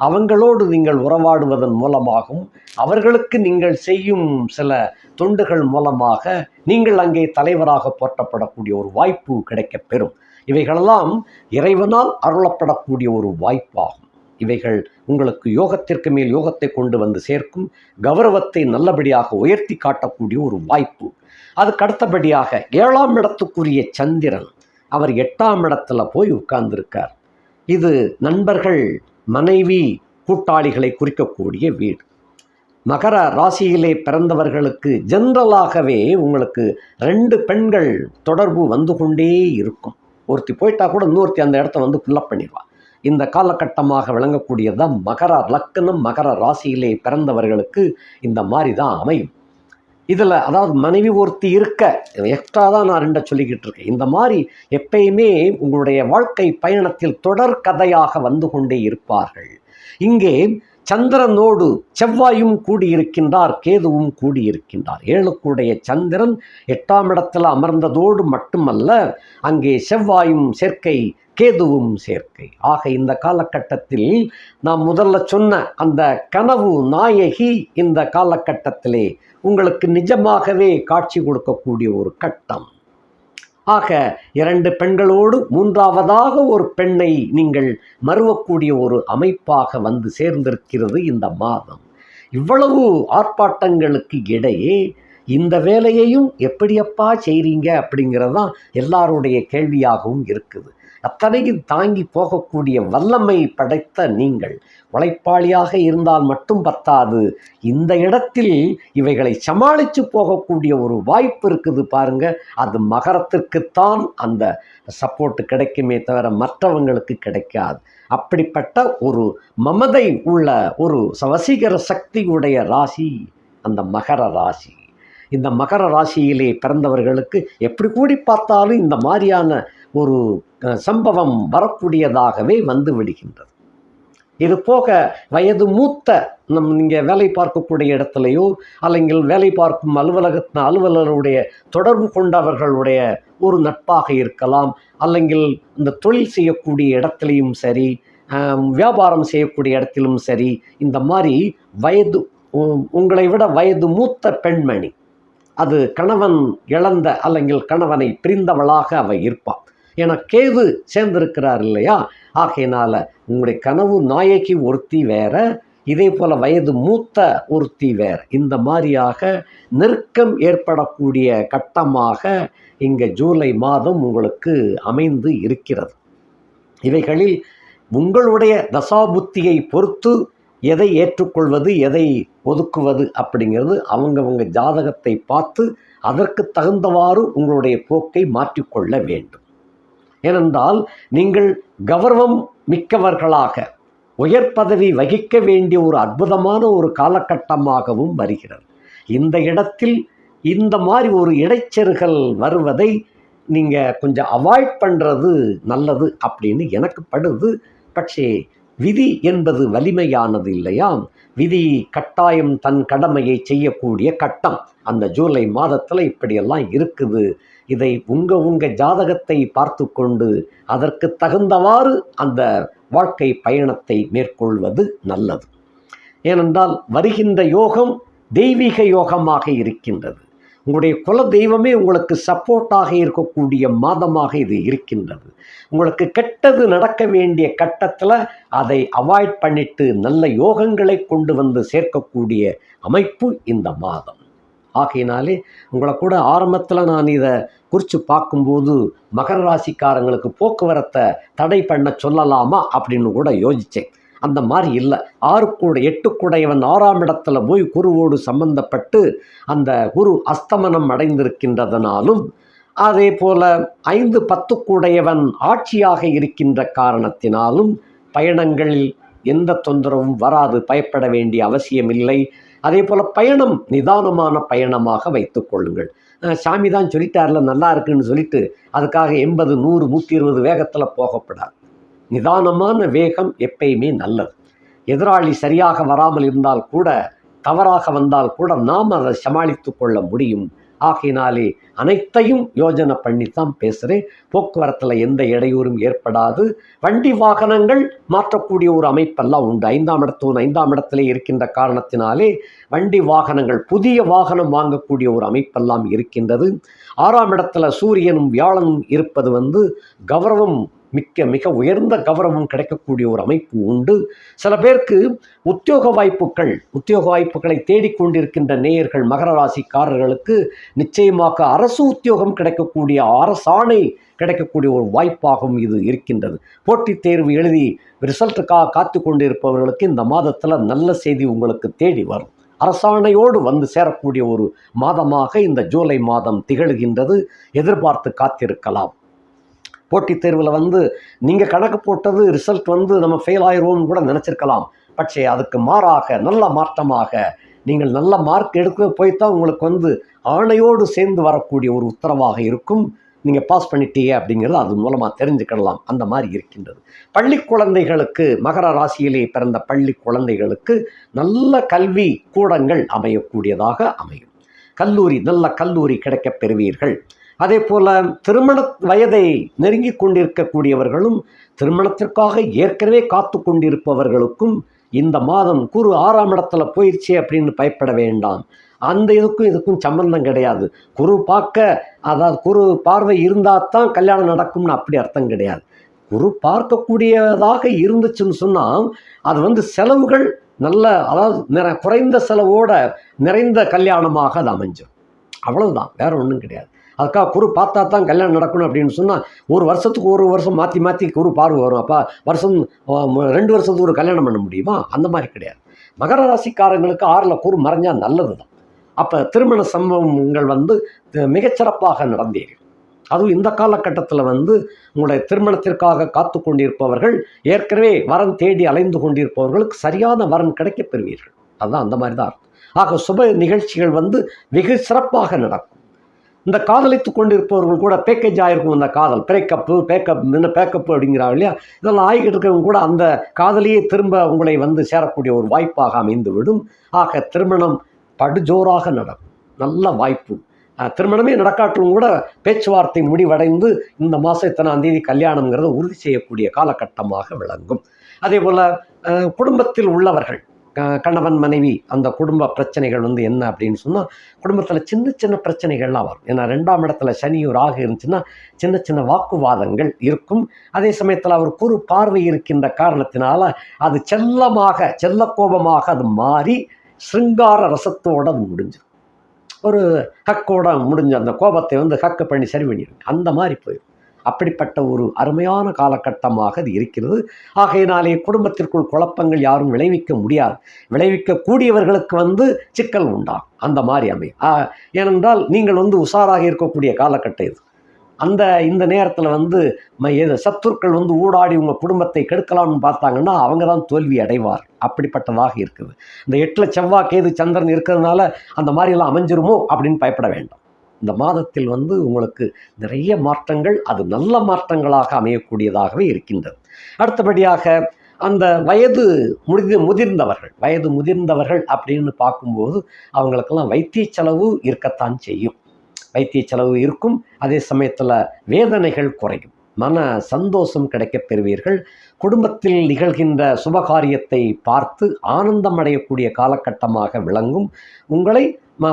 அவங்களோடு நீங்கள் உறவாடுவதன் மூலமாகவும் அவர்களுக்கு நீங்கள் செய்யும் சில தொண்டுகள் மூலமாக நீங்கள் அங்கே தலைவராக போற்றப்படக்கூடிய ஒரு வாய்ப்பு கிடைக்கப் பெறும். இவைகளெல்லாம் இறைவனால் அருளப்படக்கூடிய ஒரு வாய்ப்பாகும். இவைகள் உங்களுக்கு யோகத்திற்கு மேல் யோகத்தை கொண்டு சேர்க்கும், கௌரவத்தை நல்லபடியாக உயர்த்தி காட்டக்கூடிய ஒரு வாய்ப்பு. அதுக்கு அடுத்தபடியாக 7ஆம் இடத்துக்குரிய சந்திரன் அவர் 8ஆம் இடத்துல போய் உட்கார்ந்திருக்கார். இது நண்பர்கள், மனைவி, கூட்டாளிகளை குறிக்கக்கூடிய வீடு. மகர ராசியிலே பிறந்தவர்களுக்கு ஜென்ரலாகவே உங்களுக்கு 2 பெண்கள் தொடர்பு கொண்டே இருக்கும். ஒருத்தி போயிட்டா கூட இன்னொருத்தி அந்த இடத்த ஃபில்லப் பண்ணிடுவாள். இந்த காலகட்டமாக விளங்கக்கூடியதான் மகர லக்கணம். மகர ராசியிலே பிறந்தவர்களுக்கு இந்த மாதிரி தான் அமையும். இதில் அதாவது மனைவி ஒருத்தி இருக்க எக்ஸ்ட்ரா தான் நான் 2 சொல்லிக்கிட்டு இருக்கேன். இந்த மாதிரி எப்பயுமே உங்களுடைய வாழ்க்கை பயணத்தில் தொடர் கதையாக கொண்டே இருப்பார்கள். இங்கே சந்திரனோடு செவ்வாயும் கூடியிருக்கின்றார், கேதுவும் கூடியிருக்கின்றார். 7 சந்திரன் 8ஆம் இடத்தில் அமர்ந்ததோடு மட்டுமல்ல, அங்கே செவ்வாயும் சேர்க்கை, கேதுவும் சேர்க்கை. ஆக இந்த காலகட்டத்தில் நாம் முதல்ல சொன்ன அந்த கனவு நாயகி இந்த காலகட்டத்திலே உங்களுக்கு நிஜமாகவே காட்சி கொடுக்கக்கூடிய ஒரு கட்டம். ஆக 2 பெண்களோடு 3ஆவதாக ஒரு பெண்ணை நீங்கள் மறுவக்கூடிய ஒரு அமைப்பாக வந்து சேர்ந்திருக்கிறது இந்த மாதம். இவ்வளவு ஆர்ப்பாட்டங்களுக்கு இடையே இந்த வேலையையும் எப்படியப்பா செய்கிறீங்க அப்படிங்கிறதான் எல்லாருடைய கேள்வியாகவும் இருக்குது. அத்தனையும் தாங்கி போகக்கூடிய வல்லமை படைத்த நீங்கள் உழைப்பாளியாக இருந்தால் மட்டும் பத்தாது, இந்த இடத்தில் இவைகளை சமாளித்து போகக்கூடிய ஒரு வாய்ப்பு இருக்குது பாருங்க. அது மகரத்திற்குத்தான் அந்த சப்போர்ட் கிடைக்குமே தவிர மற்றவங்களுக்கு கிடைக்காது. அப்படிப்பட்ட ஒரு மமதை உள்ள ஒரு வசீகர சக்தியுடைய ராசி அந்த மகர ராசி. இந்த மகர ராசியிலே பிறந்தவர்களுக்கு எப்படி கூடி பார்த்தாலும் இந்த மாதிரியான ஒரு சம்பவம் வரக்கூடியதாகவே வந்து விடுகின்றது. இது போக வயது மூத்த நீங்கள் வேலை பார்க்கக்கூடிய இடத்துலையோ அல்லங்கள் வேலை பார்க்கும் அலுவலருடைய தொடர்பு கொண்டவர்களுடைய ஒரு நட்பாக இருக்கலாம், அல்லங்கள் இந்த தொழில் செய்யக்கூடிய இடத்துலையும் சரி, வியாபாரம் செய்யக்கூடிய இடத்திலும் சரி, இந்த மாதிரி உங்களை விட வயது மூத்த பெண்மணி, அது கணவன் இழந்த அல்லங்கள் கணவனை பிரிந்தவளாக அவள் இருப்பாள். ஏன்னா கேது சேர்ந்திருக்கிறார் இல்லையா? ஆகையினால உங்களுடைய கனவு நாயகி ஒருத்தி வேற, இதே போல் வயது மூத்த ஒருத்தி வேற. இந்த மாதிரியாக நெருக்கம் ஏற்படக்கூடிய கட்டமாக இங்கே ஜூலை மாதம் உங்களுக்கு அமைந்து இருக்கிறது. இவைகளில் உங்களுடைய தசாபுத்தியை பொறுத்து எதை ஏற்றுக்கொள்வது எதை ஒதுக்குவது அப்படிங்கிறது அவங்கவங்க ஜாதகத்தை பார்த்து அதற்கு தகுந்தவாறு உங்களுடைய போக்கை மாற்றிக்கொள்ள வேண்டும். ஏனென்றால் நீங்கள் கௌரவம் மிக்கவர்களாக உயர் பதவி வகிக்க வேண்டிய ஒரு அற்புதமான ஒரு காலகட்டமாகவும் வருகிறது. இந்த இடத்தில் இந்த மாதிரி ஒரு இடைச்செருகல் வருவதை நீங்கள் கொஞ்சம் அவாய்ட் பண்ணுறது நல்லது அப்படின்னு எனக்கு படுது. പക്ഷേ விதி என்பது வலிமையானது இல்லையா? விதி கட்டாயம் தன் கடமையை செய்யக்கூடிய கட்டம் அந்த ஜூலை மாதத்தில் இப்படியெல்லாம் இருக்குது. இதை உங்கள் ஜாதகத்தை பார்த்து கொண்டு அதற்கு தகுந்தவாறு அந்த வாழ்க்கை பயணத்தை மேற்கொள்வது நல்லது. ஏனென்றால் வருகின்ற யோகம் தெய்வீக யோகமாக இருக்கின்றது. உங்களுடைய குல தெய்வமே உங்களுக்கு சப்போர்ட்டாக இருக்கக்கூடிய மாதமாக இது இருக்கின்றது. உங்களுக்கு கெட்டது நடக்க வேண்டிய கட்டத்தில் அதை அவாய்ட் பண்ணிட்டு நல்ல யோகங்களை கொண்டு வந்து சேர்க்கக்கூடிய அமைப்பு இந்த மாதம். ஆகையினாலே உங்களை கூட ஆரம்பத்தில் நான் இதை குறித்து பார்க்கும்போது மகர ராசிக்காரங்களுக்கு போக்குவரத்தை தடை பண்ண சொல்லலாமா அப்படின்னு கூட யோசித்தேன். அந்த மாதிரி இல்லை. 8 கூடையவன் 6ஆம் இடத்துல போய் குருவோடு சம்பந்தப்பட்டு அந்த குரு அஸ்தமனம் அடைந்திருக்கின்றதனாலும், அதே போல் 5-10 கூடையவன் ஆட்சியாக இருக்கின்ற காரணத்தினாலும் பயணங்களில் எந்த தொந்தரவும் வராது, பயப்பட வேண்டிய அவசியமில்லை. அதே போல் பயணம் நிதானமான பயணமாக வைத்து கொள்ளுங்கள். சாமி தான் சொல்லிட்டார்ல நல்லா இருக்குன்னு சொல்லிட்டு அதுக்காக 80, 100, 120 வேகத்தில் போகப்படாது. நிதானமான வேகம் எப்பயுமே நல்லது. எதிராளி சரியாக வராமல் இருந்தால் கூட, தவறாக வந்தால் கூட நாம் அதை சமாளித்து கொள்ள முடியும். ஆகையினாலே அனைத்தையும் யோஜனை பண்ணித்தான் பேசுகிறேன். போக்குவரத்தில் எந்த இடையூறும் ஏற்படாது. வண்டி வாகனங்கள் மாற்றக்கூடிய ஒரு அமைப்பெல்லாம் உண்டு. 5ஆம் இடத்திலே இருக்கின்ற காரணத்தினாலே வண்டி வாகனங்கள், புதிய வாகனம் வாங்கக்கூடிய ஒரு அமைப்பெல்லாம் இருக்கின்றது. 6ஆம் இடத்துல சூரியனும் வியாழனும் இருப்பது கௌரவம் மிக உயர்ந்த கௌரவம் கிடைக்கக்கூடிய ஒரு அமைப்பு உண்டு. சில பேருக்கு உத்தியோக வாய்ப்புகளை தேடிக்கொண்டிருக்கின்ற நேயர்கள் மகர ராசிக்காரர்களுக்கு நிச்சயமாக அரசு உத்தியோகம் கிடைக்கக்கூடிய, அரசாணை கிடைக்கக்கூடிய ஒரு வாய்ப்பாகவும் இது இருக்கின்றது. போட்டித் தேர்வு எழுதி ரிசல்ட்டுக்காக காத்து கொண்டிருப்பவர்களுக்கு இந்த மாதத்தில் நல்ல செய்தி உங்களுக்கு தேடி வரும். அரசாணையோடு வந்து சேரக்கூடிய ஒரு மாதமாக இந்த ஜூலை மாதம் திகழ்கின்றது. எதிர்பார்த்து காத்திருக்கலாம். போட்டித் தேர்வில் நீங்கள் கணக்கு போட்டது ரிசல்ட் நம்ம ஃபெயில் ஆயிடுவோம்னு கூட நினச்சிருக்கலாம். பட்சே அதுக்கு மாறாக நல்ல மாற்றமாக நீங்கள் நல்ல மார்க் எடுக்க போய்த்தான் உங்களுக்கு ஆணையோடு சேர்ந்து வரக்கூடிய ஒரு உத்தரவாக இருக்கும். நீங்கள் பாஸ் பண்ணிட்டீங்க அப்படிங்கிறது அது மூலமாக தெரிஞ்சுக்கிடலாம். அந்த மாதிரி இருக்கின்றது. பள்ளி குழந்தைகளுக்கு, மகர ராசியிலே பிறந்த பள்ளி குழந்தைகளுக்கு நல்ல கல்வி கூடங்கள் அமையக்கூடியதாக அமையும். நல்ல கல்லூரி கிடைக்கப் பெறுவீர்கள். அதே போல் திருமண வயதை நெருங்கி கொண்டிருக்கக்கூடியவர்களும் திருமணத்திற்காக ஏற்கனவே காத்து கொண்டிருப்பவர்களுக்கும் இந்த மாதம் குரு 6ஆம் இடத்துல போயிடுச்சு அப்படின்னு பயப்பட வேண்டாம். அந்த இதுக்கும் சம்பந்தம் கிடையாது. அதாவது குரு பார்வை இருந்தால் தான் கல்யாணம் நடக்கும்னு அப்படி அர்த்தம் கிடையாது. குரு பார்க்கக்கூடியதாக இருந்துச்சுன்னு சொன்னால் அது செலவுகள் அதாவது குறைந்த செலவோட நிறைந்த கல்யாணமாக அது அமைஞ்சிடும். அவ்வளவுதான், வேற ஒன்றும் கிடையாது. அதுக்காக குரு பார்த்தா தான் கல்யாணம் நடக்கணும் அப்படின்னு சொன்னால் ஒரு வருஷத்துக்கு ஒரு வருஷம் மாற்றி குரு பார்வை வரும். அப்போ வருஷம் 2 வருஷத்துக்கு ஒரு கல்யாணம் பண்ண முடியுமா? அந்த மாதிரி கிடையாது. மகர ராசிக்காரங்களுக்கு 6ல் குரு மறைஞ்சால் நல்லது தான். அப்போ திருமண சம்பவங்கள் மிகச்சிறப்பாக நடந்தேறும். அதுவும் இந்த காலகட்டத்தில் உங்களுடைய திருமணத்திற்காக காத்து கொண்டிருப்பவர்கள், ஏற்கனவே வரன் தேடி அலைந்து கொண்டிருப்பவர்களுக்கு சரியான வரன் கிடைக்கப் பெறுவீர்கள். அதுதான் அந்த மாதிரி தான் இருக்கும். ஆக சுப நிகழ்ச்சிகள் வெகு சிறப்பாக நடக்கும். இந்த காதலித்து கொண்டிருப்பவர்கள் கூட பேக்கேஜ் ஆகிருக்கும். அந்த காதல் பேக்கப்பு அப்படிங்கிறாங்க இல்லையா, இதெல்லாம் ஆகிக்கிட்டு இருக்கிறவங்க கூட அந்த காதலியே திரும்ப உங்களை சேரக்கூடிய ஒரு வாய்ப்பாக அமைந்து விடும். ஆக திருமணம் படுஜோராக நடக்கும். நல்ல வாய்ப்பு. திருமணமே நடக்காட்டிலும் கூட பேச்சுவார்த்தை முடிவடைந்து இந்த மாதம் இத்தனாம் தேதி கல்யாணங்கிறத உறுதி செய்யக்கூடிய காலகட்டமாக விளங்கும். அதே போல் குடும்பத்தில் உள்ளவர்கள், கணவன் மனைவி, அந்த குடும்ப பிரச்சனைகள் என்ன அப்படின்னு சொன்னால் குடும்பத்தில் சின்ன சின்ன பிரச்சனைகள்லாம் வரும். ஏன்னா 2ஆம் இடத்துல சனியும் ராகு இருந்துச்சுன்னா சின்ன சின்ன வாக்குவாதங்கள் இருக்கும். அதே சமயத்தில் அவர் குரு பார்வை இருக்கின்ற காரணத்தினால அது செல்ல கோபமாக அது மாறி சிருங்கார ரசத்தோடு அது முடிஞ்சிடும். ஒரு ஹக்கோட முடிஞ்ச அந்த கோபத்தை ஹக்கு பண்ணி சரி பண்ணிடுங்க, அந்த மாதிரி போயிடும். அப்படிப்பட்ட ஒரு அருமையான காலகட்டமாக அது இருக்கிறது. ஆகையினாலே குடும்பத்திற்குள் குழப்பங்கள் யாரும் விளைவிக்க முடியாது. விளைவிக்கக்கூடியவர்களுக்கு சிக்கல் உண்டாகும். அந்த மாதிரி அமையும். ஏனென்றால் நீங்கள் உஷாராக இருக்கக்கூடிய காலகட்டம் இது. இந்த நேரத்தில் சத்துருக்கள் ஊடாடி உங்கள் குடும்பத்தை கெடுக்கலாம்னு பார்த்தாங்கன்னா அவங்க தான் தோல்வி அடைவார். அப்படிப்பட்டதாக இருக்குது. இந்த 8ல் செவ்வாய் கேது சந்திரன் இருக்கிறதுனால அந்த மாதிரியெல்லாம் அமைஞ்சிருமோ அப்படின்னு பயப்பட வேண்டாம். இந்த மாதத்தில் உங்களுக்கு நிறைய மாற்றங்கள், அது நல்ல மாற்றங்களாக அமையக்கூடியதாகவே இருக்கின்றது. அடுத்தபடியாக அந்த வயது முதிர்ந்தவர்கள் அப்படின்னு பார்க்கும்போது அவங்களுக்கெல்லாம் வைத்திய செலவு இருக்கத்தான் செய்யும். வைத்திய செலவு இருக்கும். அதே சமயத்தில் வேதனைகள் குறையும். மன சந்தோஷம் கிடைக்கப் பெறுவீர்கள். குடும்பத்தில் நிகழ்கின்ற சுபகாரியத்தை பார்த்து ஆனந்தம் அடையக்கூடிய காலகட்டமாக விளங்கும்.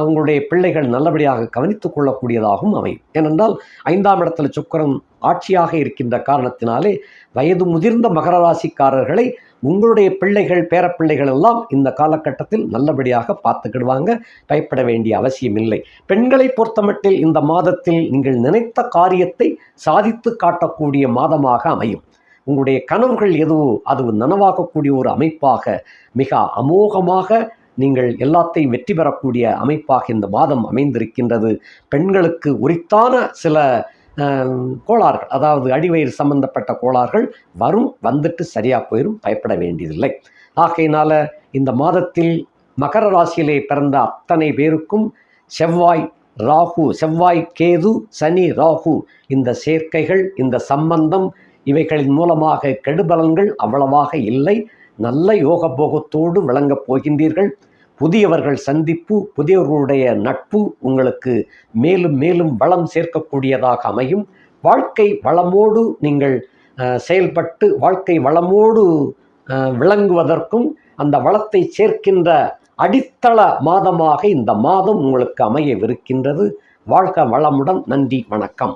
உங்களுடைய பிள்ளைகள் நல்லபடியாக கவனித்துக் கொள்ளக்கூடியதாகவும் அமையும். ஏனென்றால் 5ஆம் இடத்துல சுக்கிரன் ஆட்சியாக இருக்கின்ற காரணத்தினாலே வயது முதிர்ந்த மகர ராசிக்காரர்களை உங்களுடைய பிள்ளைகள், பேரப்பிள்ளைகள் எல்லாம் இந்த காலகட்டத்தில் நல்லபடியாக பார்த்துக்கிடுவாங்க. பயப்பட வேண்டிய அவசியம் இல்லை. பெண்களை பொறுத்தமட்டில் இந்த மாதத்தில் நீங்கள் நினைத்த காரியத்தை சாதித்து காட்டக்கூடிய மாதமாக அமையும். உங்களுடைய கனவுகள் எதுவோ அது நனவாகக்கூடிய ஒரு அமைப்பாக, மிக அமோகமாக நீங்கள் எல்லாத்தையும் வெற்றி பெறக்கூடிய அமைப்பாக இந்த மாதம் அமைந்திருக்கின்றது. பெண்களுக்கு உரித்தான சில கோளாறுகள், அதாவது அடிவயிறு சம்பந்தப்பட்ட கோளாறுகள் வந்துட்டு சரியாக போயிடும். பயப்பட வேண்டியதில்லை. ஆகையினால் இந்த மாதத்தில் மகர ராசியிலே பிறந்த அத்தனை பேருக்கும் செவ்வாய் கேது, சனி ராகு, இந்த சேர்க்கைகள், இந்த சம்பந்தம், இவைகளின் மூலமாக கெடுபலன்கள் அவ்வளவாக இல்லை. நல்ல யோக போகத்தோடு விளங்கப் போகின்றீர்கள். புதியவர்கள் சந்திப்பு, புதியவர்களுடைய நட்பு உங்களுக்கு மேலும் மேலும் வளம் சேர்க்கக்கூடியதாக அமையும். வாழ்க்கை வளமோடு நீங்கள் செயல்பட்டு வாழ்க்கை வளமோடு விளங்குவதற்கும் அந்த வளத்தை சேர்க்கின்ற அடித்தள மாதமாக இந்த மாதம் உங்களுக்கு அமையவிருக்கின்றது. வாழ்க வளமுடன். நன்றி, வணக்கம்.